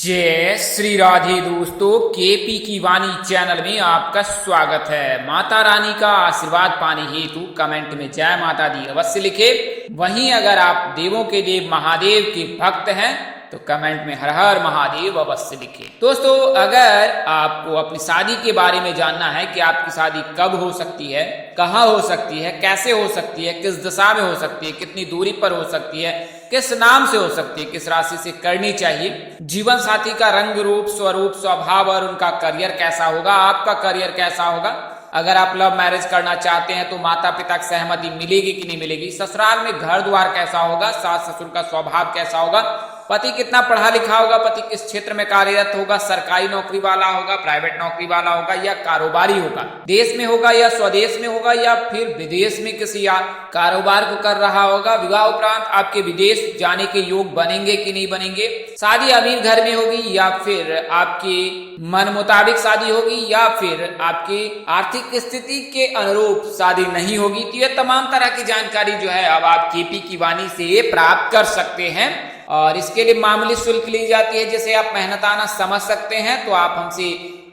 जय श्री राधे दोस्तों, केपी की वाणी चैनल में आपका स्वागत है। माता रानी का आशीर्वाद पाने हेतु कमेंट में जय माता दी अवश्य लिखे। वहीं अगर आप देवों के देव महादेव के भक्त हैं तो कमेंट में हर हर महादेव अवश्य लिखे। दोस्तों, अगर आपको अपनी शादी के बारे में जानना है कि आपकी शादी कब हो सकती है, कहाँ हो सकती है, कैसे हो सकती है, किस दिशा में हो सकती है, कितनी दूरी पर हो सकती है, किस नाम से हो सकती है, किस राशि से करनी चाहिए, जीवन साथी का रंग रूप स्वरूप स्वभाव और उनका करियर कैसा होगा, आपका करियर कैसा होगा, अगर आप लव मैरिज करना चाहते हैं तो माता पिता की सहमति मिलेगी कि नहीं मिलेगी, ससुराल में घर द्वार कैसा होगा, सास ससुर का स्वभाव कैसा होगा, पति कितना पढ़ा लिखा होगा, पति किस क्षेत्र में कार्यरत होगा, सरकारी नौकरी वाला होगा, प्राइवेट नौकरी वाला होगा या कारोबारी होगा, देश में होगा या स्वदेश में होगा या फिर विदेश में किसी कारोबार को कर रहा होगा, विवाह उपरांत आपके विदेश जाने के योग बनेंगे कि नहीं बनेंगे, शादी अमीर घर में होगी या फिर आपके मन मुताबिक शादी होगी या फिर आपकी आर्थिक स्थिति के अनुरूप शादी नहीं होगी। तो ये तमाम तरह की जानकारी जो है अब आप केपी की वाणी से प्राप्त कर सकते हैं और इसके लिए मामूली शुल्क ली जाती है, जिसे आप मेहनताना समझ सकते हैं। तो आप हमसे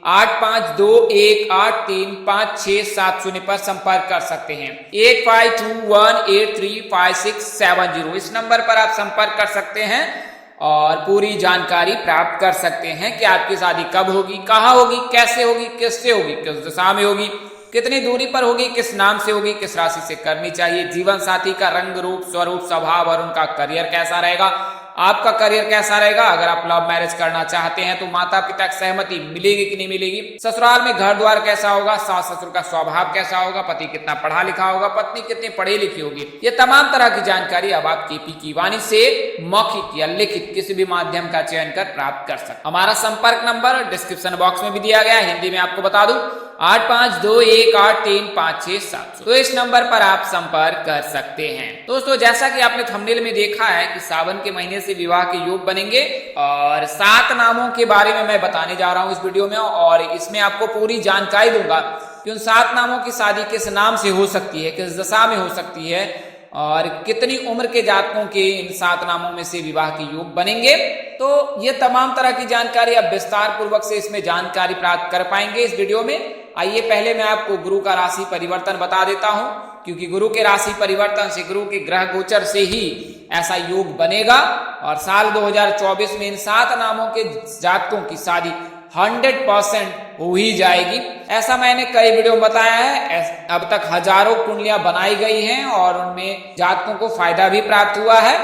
8521835670 पर संपर्क कर सकते हैं। 8521835670 इस नंबर पर आप संपर्क कर सकते हैं और पूरी जानकारी प्राप्त कर सकते हैं कि आपकी शादी कब होगी, कहाँ होगी, कैसे होगी, किससे होगी, किस दिशा में होगी, कितनी दूरी पर होगी, किस नाम से होगी, किस राशि से करनी चाहिए, जीवन साथी का रंग रूप स्वरूप स्वभाव और उनका करियर कैसा रहेगा, आपका करियर कैसा रहेगा, अगर आप लव मैरिज करना चाहते हैं तो माता पिता की सहमति मिलेगी कि नहीं मिलेगी, ससुराल में घर द्वार कैसा होगा, सास ससुर का स्वभाव कैसा होगा, पति कितना पढ़ा लिखा होगा, पत्नी कितनी पढ़ी लिखी होगी, ये तमाम तरह की जानकारी अब आप केपी की वाणी से मौखिक या लिखित किसी भी माध्यम का चयन कर प्राप्त कर सकते। हमारा संपर्क नंबर डिस्क्रिप्शन बॉक्स में भी दिया गया है, हिंदी में आपको बता दूं 8521835670। तो इस नंबर पर आप संपर्क कर सकते हैं। दोस्तों, जैसा कि आपने थंबनेल में देखा है कि सावन के महीने से विवाह के योग बनेंगे और 7 नामों के बारे में मैं बताने जा रहा हूं इस वीडियो में और इसमें आपको पूरी जानकारी दूंगा कि उन 7 नामों की शादी किस नाम से हो सकती है, किस दशा में हो सकती है और कितनी उम्र के जातकों के इन 7 नामों में से विवाह के योग बनेंगे। तो ये तमाम तरह की जानकारी आप विस्तार पूर्वक से इसमें जानकारी प्राप्त कर पाएंगे इस वीडियो में। आइए पहले मैं आपको गुरु का राशि परिवर्तन बता देता हूं, क्योंकि गुरु के राशि परिवर्तन से, गुरु के ग्रह गोचर से ही ऐसा योग बनेगा और साल 2024 में इन 7 नामों के जातकों की शादी 100% हो ही जाएगी। ऐसा मैंने कई वीडियो में बताया है। अब तक हजारों कुंडलियां बनाई गई हैं और उनमें जातकों को फायदा भी प्राप्त हुआ है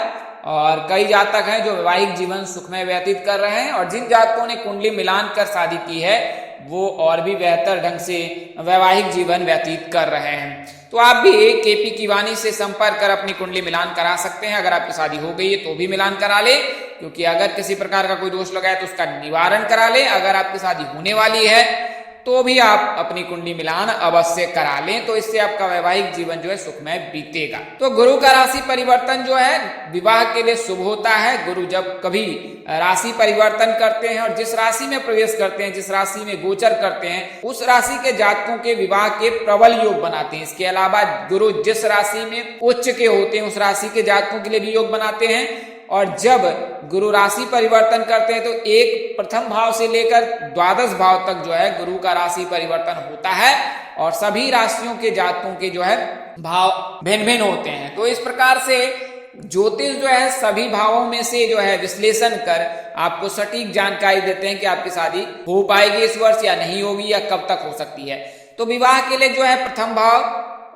और कई जातक हैं जो वैवाहिक जीवन सुखमय व्यतीत कर रहे हैं और जिन जातकों ने कुंडली मिलान कर शादी की है वो और भी बेहतर ढंग से वैवाहिक जीवन व्यतीत कर रहे हैं। तो आप भी केपी की वाणी से संपर्क कर अपनी कुंडली मिलान करा सकते हैं। अगर आपकी शादी हो गई है तो भी मिलान करा ले, क्योंकि अगर किसी प्रकार का कोई दोष लगा है तो उसका निवारण करा ले। अगर आपकी शादी होने वाली है तो भी आप अपनी कुंडली मिलान अवश्य करा लें, तो इससे आपका वैवाहिक जीवन जो है सुखमय बीतेगा। तो गुरु का राशि परिवर्तन जो है विवाह के लिए शुभ होता है। गुरु जब कभी राशि परिवर्तन करते हैं और जिस राशि में प्रवेश करते हैं, जिस राशि में गोचर करते हैं, उस राशि के जातकों के विवाह के प्रबल योग बनाते हैं। इसके अलावा गुरु जिस राशि में उच्च के होते हैं उस राशि के जातकों के लिए भी योग बनाते हैं और जब गुरु राशि परिवर्तन करते हैं तो एक प्रथम भाव से लेकर द्वादश भाव तक जो है गुरु का राशि परिवर्तन होता है और सभी राशियों के जातकों के जो है भाव भिन्न भिन्न होते हैं। तो इस प्रकार से ज्योतिष जो है सभी भावों में से जो है विश्लेषण कर आपको सटीक जानकारी देते हैं कि आपकी शादी हो पाएगी इस वर्ष या नहीं होगी या कब तक हो सकती है। तो विवाह के लिए जो है प्रथम भाव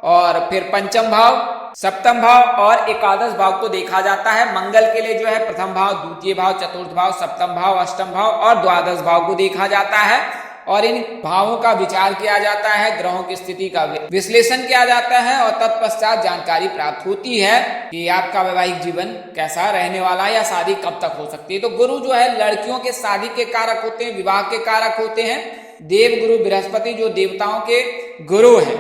और फिर पंचम भाव, सप्तम भाव और एकादश भाव को देखा जाता है। मंगल के लिए जो है प्रथम भाव, द्वितीय भाव, चतुर्थ भाव, सप्तम भाव, अष्टम भाव और द्वादश भाव को देखा जाता है और इन भावों का विचार किया जाता है, ग्रहों की स्थिति का विश्लेषण किया जाता है और तत्पश्चात जानकारी प्राप्त होती है कि आपका वैवाहिक जीवन कैसा रहने वाला है या शादी कब तक हो सकती है। तो गुरु जो है लड़कियों के शादी के कारक होते हैं, विवाह के कारक होते हैं। देव गुरु बृहस्पति जो देवताओं के गुरु हैं,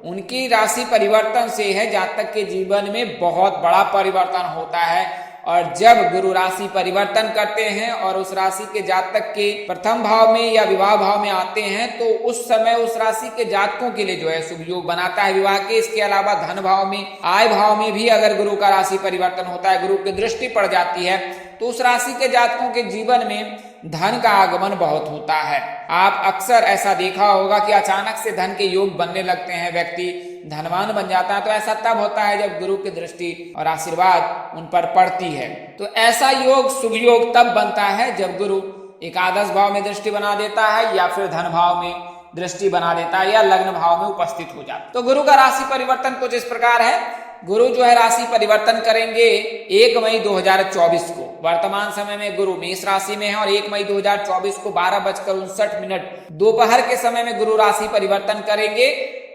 उनकी राशि परिवर्तन से है जातक के जीवन में बहुत बड़ा परिवर्तन होता है और जब गुरु राशि परिवर्तन करते हैं और उस राशि के जातक के प्रथम भाव में या विवाह भाव में आते हैं तो उस समय उस राशि के जातकों के लिए जो है शुभ योग बनाता है विवाह के। इसके अलावा धन भाव में, आय भाव में भी अगर गुरु का राशि परिवर्तन होता है, गुरु की दृष्टि पड़ जाती है तो उस राशि के जातकों के जीवन में धन का आगमन बहुत होता है। आप अक्सर ऐसा देखा होगा कि अचानक से धन के योग बनने लगते हैं, व्यक्ति धनवान बन जाता है। तो ऐसा तब होता है जब गुरु की दृष्टि और आशीर्वाद उन पर पड़ती है। तो ऐसा योग शुभ योग तब बनता है जब गुरु एकादश भाव में दृष्टि बना देता है, या फिर धन भाव में दृष्टि बना देता है, या लग्न भाव में उपस्थित हो जाता है। तो गुरु का राशि परिवर्तन कुछ इस प्रकार है। गुरु जो है राशि परिवर्तन करेंगे 1 मई 2024 को। वर्तमान समय में गुरु मेष राशि में है और 1 मई 2024 को 12:59 दोपहर के समय में गुरु राशि परिवर्तन करेंगे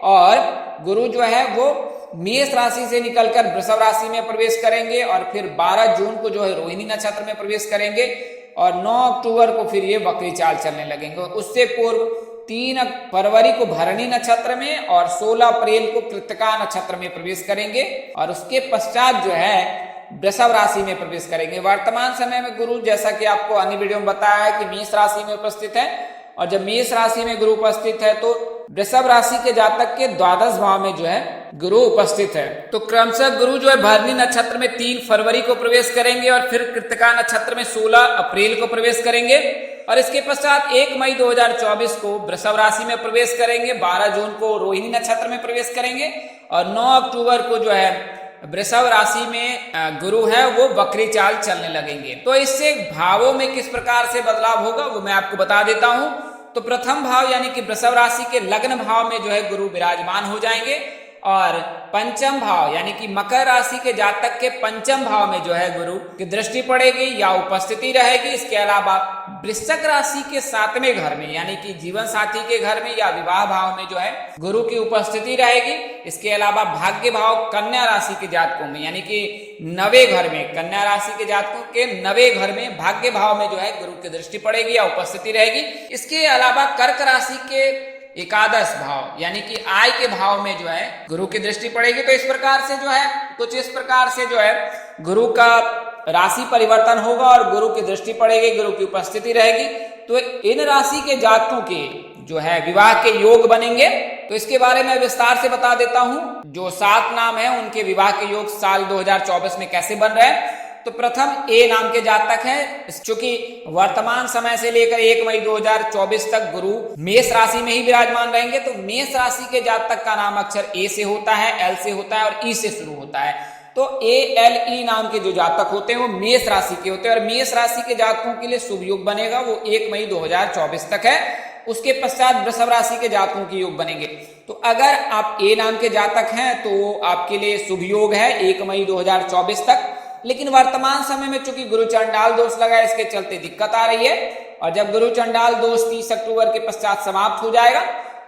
और गुरु जो है वो मेष राशि से निकलकर वृषभ राशि में प्रवेश करेंगे और फिर 12 जून को जो है रोहिणी नक्षत्र में प्रवेश करेंगे और 9 अक्टूबर को फिर ये वक्री चाल चलने लगेंगे। उससे पूर्व 3 फरवरी को भरणी नक्षत्र में और 16 अप्रैल को कृत्तिका नक्षत्र में प्रवेश करेंगे और उसके पश्चात जो है वृषभ राशि में प्रवेश करेंगे। वर्तमान समय में गुरु, जैसा कि आपको अन्य वीडियो में बताया है, कि मेष राशि में उपस्थित है और जब मेष राशि में गुरु उपस्थित है तो वृषभ राशि के जातक के द्वादश भाव में जो है गुरु उपस्थित है। तो क्रमशः गुरु जो है भरणी नक्षत्र में 3 फरवरी को प्रवेश करेंगे और फिर कृत्तिका नक्षत्र में 16 अप्रैल को प्रवेश करेंगे और इसके पश्चात 1 मई 2024 को वृषभ राशि में प्रवेश करेंगे, 12 जून को रोहिणी नक्षत्र में प्रवेश करेंगे और 9 अक्टूबर को जो है वृषभ राशि में गुरु है वो वक्री चाल चलने लगेंगे। तो इससे भावों में किस प्रकार से बदलाव होगा वो मैं आपको बता देता हूं। तो प्रथम भाव यानी कि वृषभ राशि के लग्न भाव में जो है गुरु विराजमान हो जाएंगे और पंचम भाव यानी कि मकर राशि के जातक के पंचम भाव में जो है गुरु की दृष्टि पड़ेगी या उपस्थिति रहेगी। इसके अलावा वृश्चिक राशि के 7वें घर में यानी कि जीवन साथी के घर में या विवाह भाव में जो है गुरु की उपस्थिति रहेगी। इसके अलावा भाग्य भाव कन्या राशि के जातकों में यानी कि 9वें घर में, कन्या राशि के जातकों के 9वें घर में भाग्य भाव में जो है गुरु की दृष्टि पड़ेगी या उपस्थिति रहेगी। इसके अलावा कर्क राशि के एकादश भाव यानी कि आय के भाव में जो है गुरु की दृष्टि पड़ेगी। तो इस प्रकार से जो है कुछ इस प्रकार से जो है गुरु का राशि परिवर्तन होगा और गुरु की दृष्टि पड़ेगी, गुरु की उपस्थिति रहेगी। तो इन राशि के जातकों के जो है विवाह के योग बनेंगे। तो इसके बारे में विस्तार से बता देता हूं। जो 7 नाम है उनके विवाह के योग साल 2024 में कैसे बन रहे हैं। तो प्रथम ए नाम के जातक हैं, चूंकि वर्तमान समय से लेकर 1 मई 2024 तक गुरु मेष राशि में ही विराजमान रहेंगे। तो मेष राशि के जातक का नाम अक्षर ए से होता है, एल से होता है और ई से शुरू होता है। तो ए एल ई नाम के जो जातक होते हैं वो मेष राशि के होते हैं और मेष राशि के जातकों के लिए शुभ योग बनेगा वो 1 मई 2024 तक है। उसके पश्चात वृषभ राशि के जातकों के योग बनेंगे। तो अगर आप ए नाम के जातक हैं तो आपके लिए शुभ योग है 1 मई 2024 तक। लेकिन वर्तमान समय में चूंकि गुरु चंडाल दोष लगा है, इसके चलते दिक्कत आ रही है और जब गुरु चंडाल दोष 30 अक्टूबर के पश्चात समाप्त हो जाएगा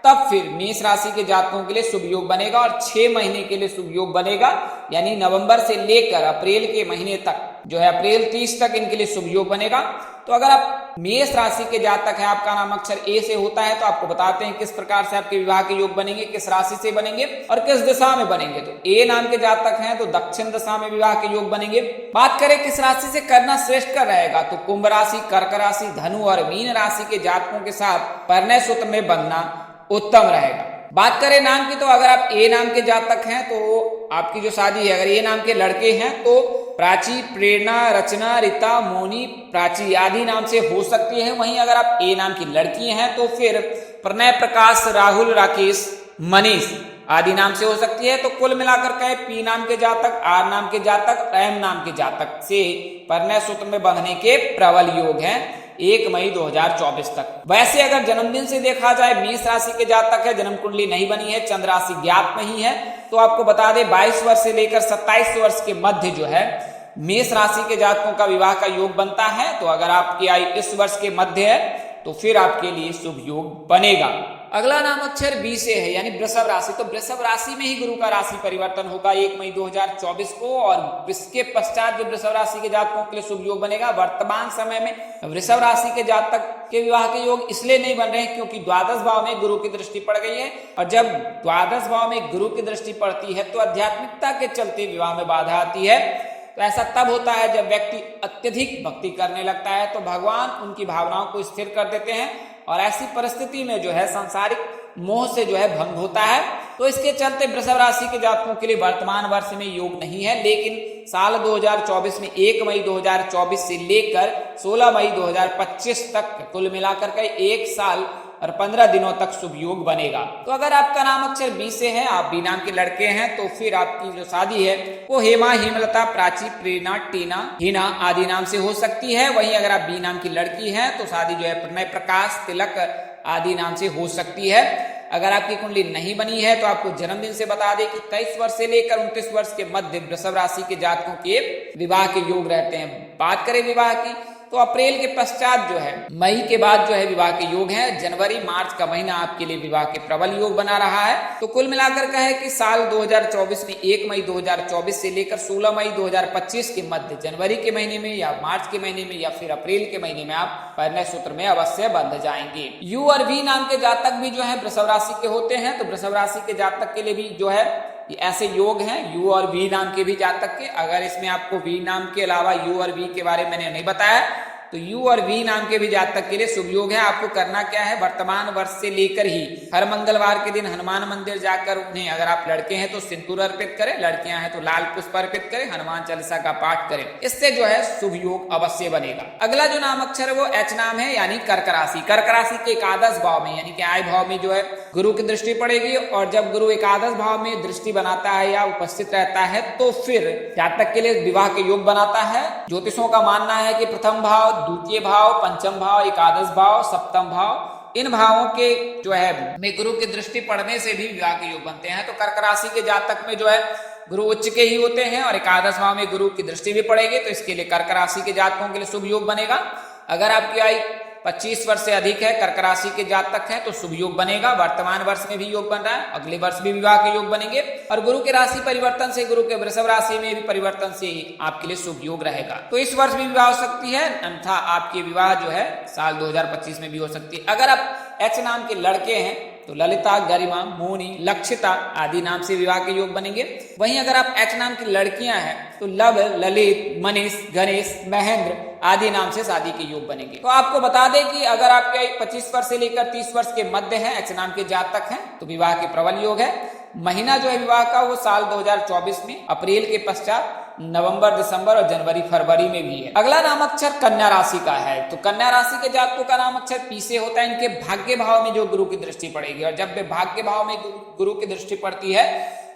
तब फिर मेष राशि के जातकों के लिए शुभ योग बनेगा और 6 महीने के लिए शुभ योग बनेगा। यानी नवंबर से लेकर अप्रैल के महीने तक जो है अप्रैल 30 तक इनके लिए शुभ योग बनेगा। तो अगर आप मेष राशि के जातक हैं, आपका नाम अक्षर ए से होता है, तो आपको बताते हैं किस प्रकार से आपके विवाह के योग बनेंगे, किस राशि से बनेंगे और किस दिशा में बनेंगे। तो ए नाम के जातक हैं तो दक्षिण दिशा में विवाह के योग बनेंगे। बात करें किस राशि से करना श्रेष्ठ कर रहेगा, तो कुंभ राशि, कर्क राशि, धनु और मीन राशि के जातकों के साथ परिणय सूत्र में बंधना उत्तम रहेगा। बात करें नाम की, तो अगर आप ए नाम के जातक हैं तो आपकी जो शादी है, अगर ए नाम के लड़के हैं तो प्राची, प्रेरणा, रचना, रीता, मोनी, प्राची आदि नाम से हो सकती है। वहीं अगर आप ए नाम की लड़की हैं तो फिर प्रणय, प्रकाश, राहुल, राकेश, मनीष आदि नाम से हो सकती है। तो कुल मिलाकर के पी नाम के जातक, आर नाम के जातक, एम नाम के जातक से परिणय सूत्र में बंधने के प्रबल योग हैं 1 मई 2024 तक। वैसे अगर जन्मदिन से देखा जाए, मेष राशि के जातक है, जन्म कुंडली नहीं बनी है, चंद्र राशि ज्ञात नहीं है, तो आपको बता दें 22 वर्ष से लेकर 27 वर्ष के मध्य जो है मेष राशि के जातकों का विवाह का योग बनता है। तो अगर आपकी आयु इस वर्ष के मध्य है तो फिर आपके लिए शुभ योग बनेगा। अगला नाम अक्षर बी से है यानी वृषभ राशि। तो वृषभ राशि में ही गुरु का राशि परिवर्तन होगा 1 मई 2024 को और इसके पश्चात जो वृषभ राशि के जातकों के लिए शुभ योग बनेगा। वर्तमान समय में वृषभ राशि के जातक के विवाह के योग इसलिए नहीं बन रहे हैं क्योंकि द्वादश भाव में गुरु की दृष्टि पड़ गई है और जब द्वादश भाव में गुरु की दृष्टि पड़ती है तो आध्यात्मिकता के चलते विवाह में बाधा आती है। तो ऐसा तब होता है जब व्यक्ति अत्यधिक भक्ति करने लगता है तो भगवान उनकी भावनाओं को स्थिर कर देते हैं और ऐसी परिस्थिति में जो है सांसारिक मोह से जो है भंग होता है। तो इसके चलते वृषभ राशि के जातकों के लिए वर्तमान वर्ष में योग नहीं है, लेकिन साल 2024 में 1 मई 2024 से लेकर 16 मई 2025 तक कुल मिलाकर के 1 साल और 15 दिनों तक शुभ योग बनेगा। तो अगर आपका नाम अक्षर बी से है, आप बी नाम के लड़के हैं, तो फिर आपकी जो शादी है वो हेमा, हेमलता, प्राची, प्रेरणा, टीना, हिना आदि नाम से हो सकती है। वहीं अगर आप बी नाम की लड़की हैं तो शादी जो है प्रणय, प्रकाश, तिलक आदि नाम से हो सकती है। अगर आपकी कुंडली नहीं बनी है तो आपको जन्मदिन से बता दें कि 23 वर्ष से लेकर 29 वर्ष के मध्य वृषभ राशि के जातकों के विवाह के योग रहते हैं। बात करें विवाह की तो अप्रैल के पश्चात जो है मई के बाद जो है विवाह के योग है। जनवरी मार्च का महीना आपके लिए विवाह के प्रबल योग बना रहा है। तो कुल मिलाकर कहे कि साल 2024 में 1 मई 2024 से लेकर 16 मई 2025 के मध्य जनवरी के महीने में या मार्च के महीने में या फिर अप्रैल के महीने में आप परिणय सूत्र में अवश्य बंध जाएंगे। यू और वी नाम के जातक भी जो है वृषभ राशि के होते हैं। तो वृषभ राशि के जातक के लिए भी जो है ऐसे योग हैं यू और वी नाम के भी जातक के। अगर इसमें आपको वी नाम के अलावा यू और वी के बारे में मैंने नहीं बताया तो यू और वी नाम के भी जातक के लिए शुभ योग है। आपको करना क्या है, वर्तमान वर्ष से लेकर ही हर मंगलवार के दिन हनुमान मंदिर जाकर उन्हें, अगर आप लड़के हैं तो सिंदूर अर्पित करें, लड़कियां हैं तो लाल पुष्प अर्पित करें, हनुमान चालीसा का पाठ करें। इससे जो है शुभ योग अवश्य बनेगा। अगला जो नाम अक्षर है वो एच नाम है, यानी कर्क राशि। कर्क राशि के एकादश भाव में यानी कि आय भाव में जो है गुरु की दृष्टि पड़ेगी, और जब गुरु एकादश भाव में दृष्टि बनाता है या उपस्थित रहता है तो फिर जातक के लिए विवाह के योग बनाता है। ज्योतिषों का मानना है कि प्रथम भाव, द्वितीय भाव, पंचम भाव, एकादश भाव, सप्तम भाव, इन भावों के जो है में गुरु की दृष्टि पड़ने से भी विवाह के योग बनते हैं। तो कर्क राशि के जातक में जो है गुरु उच्च के ही होते हैं और एकादश भाव में गुरु की दृष्टि भी पड़ेगी, तो इसके लिए कर्क राशि के जातकों के लिए शुभ योग बनेगा। अगर आपकी आयु 25 वर्ष से अधिक है, कर्क राशि के जातक हैं, तो शुभ योग बनेगा। वर्तमान वर्ष में भी योग बन रहा है, अगले वर्ष भी विवाह के योग बनेंगे। और गुरु के राशि परिवर्तन से, गुरु के वृषभ राशि में भी परिवर्तन से आपके लिए शुभ योग रहेगा। तो इस वर्ष भी विवाह हो सकती है, अन्यथा आपके विवाह जो है साल 2025 में भी हो सकती है। अगर आप एच नाम के लड़के हैं तो ललिता, गरिमा, मोनी, लक्षिता आदि नाम से विवाह के योग बनेंगे। वहीं अगर आप एच नाम की लड़कियां हैं तो लव, ललित, मनीष, गणेश, महेंद्र आदि नाम से शादी के योग बनेंगे। तो आपको बता दें कि अगर आपके 25 वर्ष से लेकर 30 वर्ष के मध्य है, एच नाम के जातक हैं, तो विवाह के प्रबल योग है। महीना जो है विवाह का वो साल 2024 में अप्रैल के पश्चात नवंबर, दिसंबर और जनवरी, फरवरी में भी है। अगला नाम अक्षर कन्या राशि का है। तो कन्या राशि के जातकों का नाम अक्षर पी से होता है। इनके भाग्य भाव में जो गुरु की दृष्टि पड़ेगी, और जब भाग्य भाव में गुरु की दृष्टि पड़ती है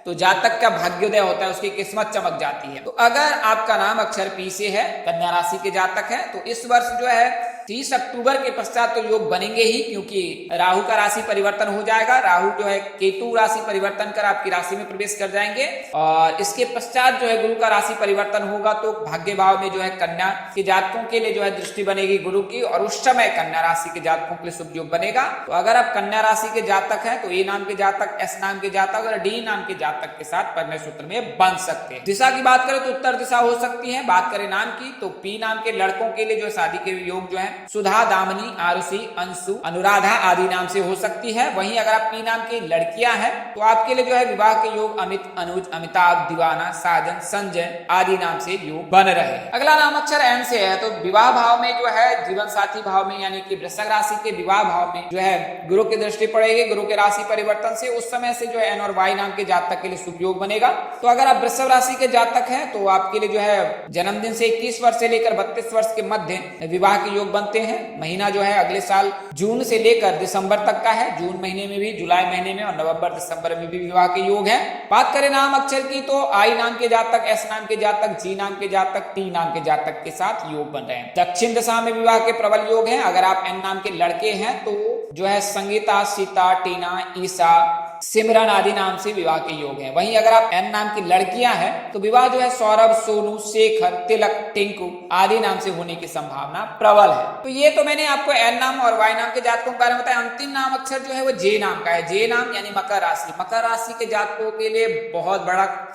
तो जातक का भाग्योदय होता है, उसकी किस्मत चमक जाती है। तो अगर आपका नाम अक्षर पी से है, कन्या राशि के जातक है, तो इस वर्ष जो है 30 अक्टूबर के पश्चात तो योग बनेंगे ही, क्योंकि राहु का राशि परिवर्तन हो जाएगा। राहु जो है केतु राशि परिवर्तन कर आपकी राशि में प्रवेश कर जाएंगे, और इसके पश्चात जो है गुरु का राशि परिवर्तन होगा, तो भाग्य भाव में जो है कन्या के जातकों के लिए जो है दृष्टि बनेगी गुरु की, और उस समय कन्या राशि के जातकों के लिए शुभ योग बनेगा। तो अगर आप कन्या राशि के जातक हैं तो ए नाम के जातक, एस नाम के जातक और डी नाम के जातक के साथ परिणय सूत्र में बन सकते हैं। दिशा की बात करें तो उत्तर दिशा हो सकती है। बात करें नाम की तो पी नाम के लड़कों के लिए जो शादी के योग जो है सुधा, दामिनी, आरुषि, अंशु, अनुराधा आदि नाम से हो सकती है। वहीं अगर आप पी नाम की लड़कियां हैं तो आपके लिए जो है विवाह के योग अमित, अनुज, अमिताभ, दीवाना, साजन, संजय आदि नाम से योग बन रहे हैं। अगला नाम अक्षर एन से है। तो विवाह भाव में जो है जीवन साथी भाव में यानी कि वृश्चिक राशि के विवाह भाव में जो है गुरु की दृष्टि पड़ेगी। गुरु के राशि परिवर्तन से उस समय से जो है एन और वाई नाम के जातक के लिए शुभ योग बनेगा। तो अगर आप वृश्चिक राशि के जातक हैं तो आपके लिए जो है जन्मदिन से 21 वर्ष से लेकर 32 वर्ष के मध्य विवाह के योग बनते हैं। महीना जो है अगले साल जून से लेकर दिसंबर तक का है। जून महीने में भी, जुलाई महीने में और नवंबर, दिसंबर में भी विवाह के योग है। बात करें नाम अक्षर की तो आई नाम के जातक, एस नाम के जातक, जी नाम के जातक, टी नाम के जातक के साथ योग बन रहे हैं। दक्षिण दिशा में विवाह के प्रबल योग है। अगर आप एन नाम के लड़के हैं तो जो है संगीता, सीता, टीना, ईसा, सिमरन आदि नाम से विवाह के योग हैं। वहीं अगर आप एन नाम की लड़कियां हैं तो विवाह जो है सौरभ, सोनू, शेखर, तिलक, टिंकू आदि नाम से होने की संभावना प्रबल है। तो ये तो मैंने आपको एन नाम और वाई नाम के जातकों के बारे में बताया। अंतिम नाम अक्षर जो है वो जे नाम का है। जे नाम यानी मकर राशि। मकर राशि के जातकों के लिए बहुत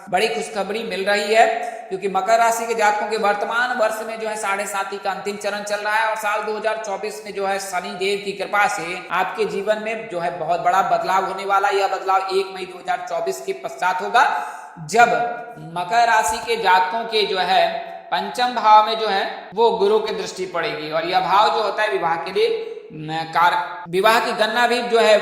बड़ी खुशखबरी मिल रही है, क्योंकि मकर राशि के जातकों के वर्तमान वर्ष में जो है 7.5 का अंतिम चरण चल रहा है, और साल 2024 में जो है शनि देव की कृपा से आपके जीवन में जो है बहुत बड़ा बदलाव होने वाला। यह बदलाव 1 मई 2024 के पश्चात होगा, जब मकर राशि के जातकों के जो है पंचम भाव में जो है वो गुरु की दृष्टि पड़ेगी। और यह भाव जो होता है विवाह के लिए विवाह की गणना भी जो है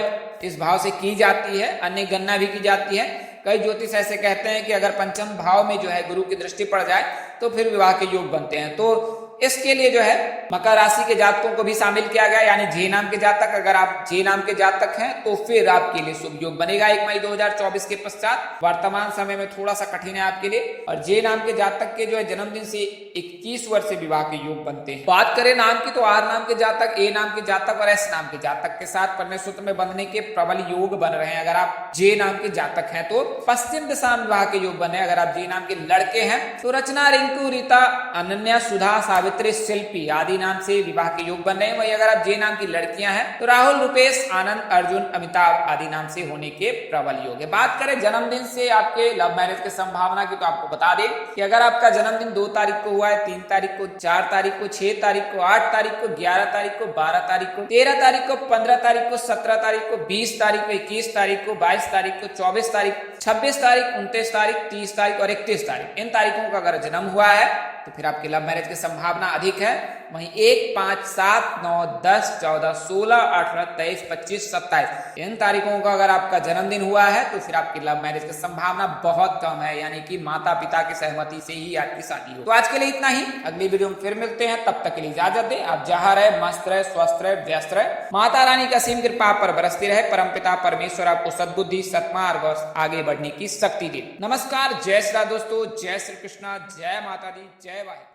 इस भाव से की जाती है, अन्य गणना भी की जाती है। कई ज्योतिष ऐसे कहते हैं कि अगर पंचम भाव में जो है गुरु की दृष्टि पड़ जाए तो फिर विवाह के योग बनते हैं। तो इसके लिए जो है मकर राशि के जातकों को भी शामिल किया गया, यानी जे नाम के जातक, अगर आप जे नाम के जातक हैं तो फिर आपके लिए शुभ योग बनेगा 1 मई 2024 के पश्चात। वर्तमान समय में थोड़ा सा कठिन है आपके लिए। और जे नाम के जातक के जो है जन्मदिन से 21 वर्ष से विवाह के योग बनते हैं। बात करें नाम की तो आर नाम के जातक, ए नाम के जातक और एस नाम के जातक के साथ परिणय सूत्र में बंधने के प्रबल योग बन रहे हैं। अगर आप जे नाम के जातक हैं तो पश्चिम दिशा में विवाह के योग बने। अगर आप जे नाम के लड़के हैं तो रचना, रिंकू, रीता, अनन्या, सुधा, सावित्री, शिल्पी आदि नाम से विवाह के योग बन रहे हैं। वही अगर आप जे नाम की लड़कियां हैं तो राहुल, रुपेश, आनंद, अर्जुन, अमिताभ आदि नाम से होने के प्रबल योग है। बात करें जन्मदिन से आपके लव मैरिज की संभावना की तो आपको बता दें कि अगर आपका जन्मदिन 2 तारीख को हुआ है, 3 तारीख को, 4 तारीख को, 6 तारीख को, 8 तारीख को, 11 तारीख को, 12 तारीख को, 13 तारीख को, 15 तारीख को, 17 तारीख को, 20 तारीख को, 21 तारीख को, 22 तारीख को, 24 तारीख, 26 तारीख, 29 तारीख, 30 तारीख और 31 तारीख, इन तारीखों का अगर जन्म हुआ है तो फिर आपकी लव मैरिज की संभावना अधिक है। वहीं 1, 5, 7, 9, 10, 14, 16, 18, 23, 25, 27 इन तारीखों का अगर आपका जन्मदिन हुआ है तो फिर आपकी लव मैरिज की संभावना बहुत कम है, यानी कि माता पिता की सहमति से ही आपकी शादी हो। तो आज के लिए इतना ही, अगली वीडियो में फिर मिलते हैं, तब तक के लिए इजाजत दें। आप जहां रहे मस्त रहे, स्वस्थ रहे, व्यस्त रहे, माता रानी की असीम कृपा पर बरसती रहे, परमपिता परमेश्वर आपको सद्बुद्धि, सत्मार्ग और आगे बढ़ने की शक्ति दे। नमस्कार, जय श्री राम दोस्तों, जय श्री कृष्णा, जय माता दी, जय वाहिनी।